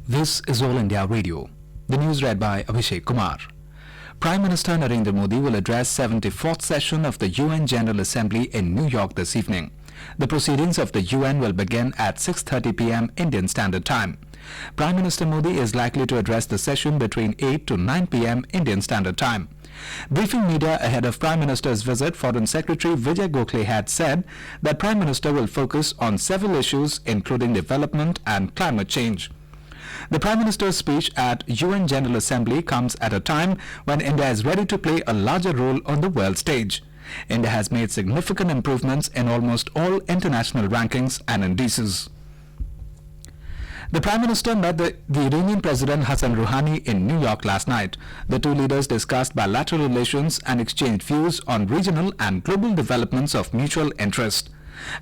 This is All India Radio. The news read by Abhishek Kumar. Prime Minister Narendra Modi will address 74th session of the UN General Assembly in New York this evening. The proceedings of the UN will begin at 6:30 p.m. Indian Standard Time. Prime Minister Modi is likely to address the session between 8 to 9 p.m. Indian Standard Time. Briefing media ahead of Prime Minister's visit, Foreign Secretary Vijay Gokhale had said that Prime Minister will focus on several issues including development and climate change. The Prime Minister's speech at UN General Assembly comes at a time when India is ready to play a larger role on the world stage. India has made significant improvements in almost all international rankings and indices. The Prime Minister met the Iranian President Hassan Rouhani in New York last night. The two leaders discussed bilateral relations and exchanged views on regional and global developments of mutual interest.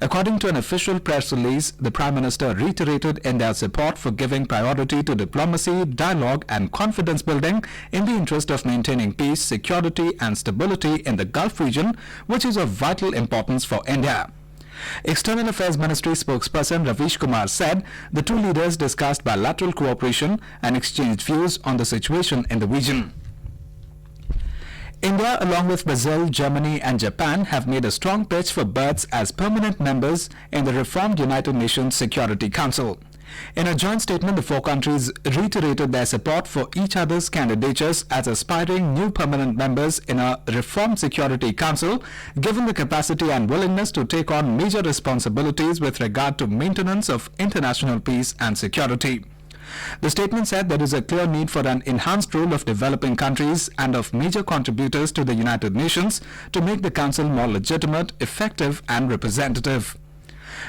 According to an official press release, the Prime Minister reiterated India's support for giving priority to diplomacy, dialogue and confidence building in the interest of maintaining peace, security and stability in the Gulf region, which is of vital importance for India. External Affairs Ministry spokesperson Ravish Kumar said the two leaders discussed bilateral cooperation and exchanged views on the situation in the region. India, along with Brazil, Germany and Japan, have made a strong pitch for berths as permanent members in the reformed United Nations Security Council. In a joint statement, the four countries reiterated their support for each other's candidatures as aspiring new permanent members in a reformed Security Council, given the capacity and willingness to take on major responsibilities with regard to maintenance of international peace and security. The statement said there is a clear need for an enhanced role of developing countries and of major contributors to the United Nations to make the Council more legitimate, effective and representative.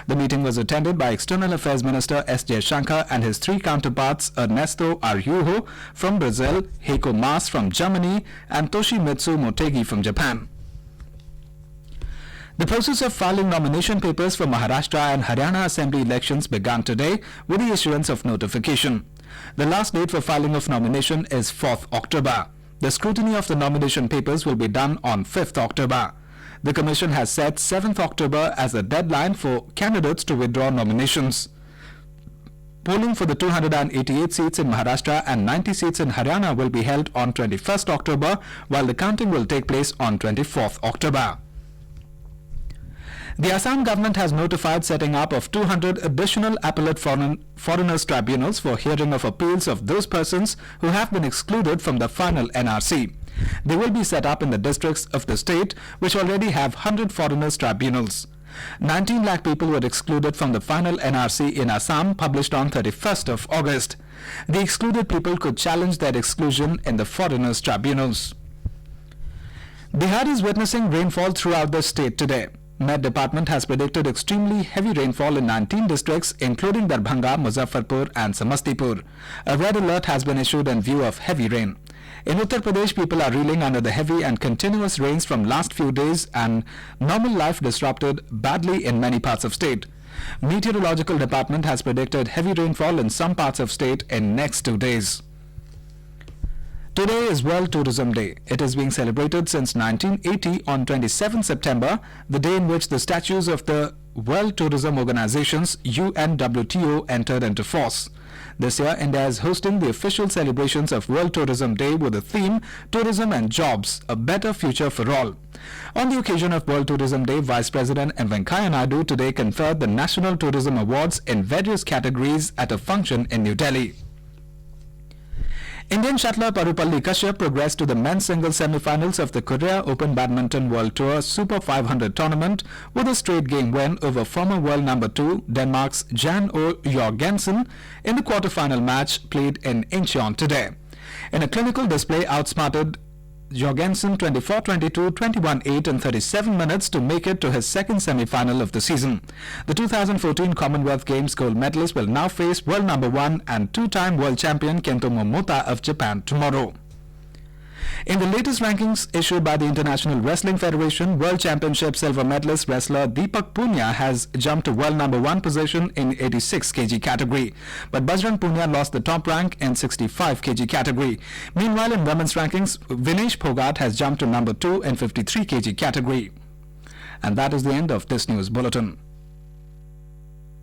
The meeting was attended by External Affairs Minister S. Jaishankar and his three counterparts Ernesto Araujo from Brazil, Heiko Maas from Germany and Toshimitsu Motegi from Japan. The process of filing nomination papers for Maharashtra and Haryana Assembly elections began today with the issuance of notification. The last date for filing of nomination is 4th October. The scrutiny of the nomination papers will be done on 5th October. The Commission has set 7th October as the deadline for candidates to withdraw nominations. Polling for the 288 seats in Maharashtra and 90 seats in Haryana will be held on 21st October, while the counting will take place on 24th October. The Assam government has notified setting up of 200 additional appellate foreigners tribunals for hearing of appeals of those persons who have been excluded from the final NRC. They will be set up in the districts of the state, which already have 100 foreigners tribunals. 19 lakh people were excluded from the final NRC in Assam, published on 31st of August. The excluded people could challenge their exclusion in the foreigners tribunals. Bihar is witnessing rainfall throughout the state today. Met Department has predicted extremely heavy rainfall in 19 districts, including Darbhanga, Muzaffarpur and Samastipur. A red alert has been issued in view of heavy rain. In Uttar Pradesh, people are reeling under the heavy and continuous rains from last few days and normal life disrupted badly in many parts of state. Meteorological Department has predicted heavy rainfall in some parts of state in next 2 days. Today is World Tourism Day. It is being celebrated since 1980 on 27 September, the day in which the statutes of the World Tourism Organizations UNWTO entered into force. This year, India is hosting the official celebrations of World Tourism Day with the theme Tourism and Jobs, a Better Future for All. On the occasion of World Tourism Day, Vice President M. Venkaiah Naidu today conferred the National Tourism Awards in various categories at a function in New Delhi. Indian shuttler Parupalli Kashyap progressed to the men's singles semi-finals of the Korea Open Badminton World Tour Super 500 tournament with a straight game win over former world number 2 Denmark's Jan O. Jorgensen in the quarter-final match played in Incheon today. In a clinical display, outsmarted Jorgensen 24-22, 21-8 in 37 minutes to make it to his second semi-final of the season. The 2014 Commonwealth Games gold medalist will now face world number 1 and two-time world champion Kento Momota of Japan tomorrow. In the latest rankings issued by the International Wrestling Federation, World Championship silver medalist wrestler Deepak Punia has jumped to world number 1 position in 86 kg category. But Bajrang Punia lost the top rank in 65 kg category. Meanwhile, in women's rankings, Vinesh Phogat has jumped to number 2 in 53 kg category. And that is the end of this news bulletin.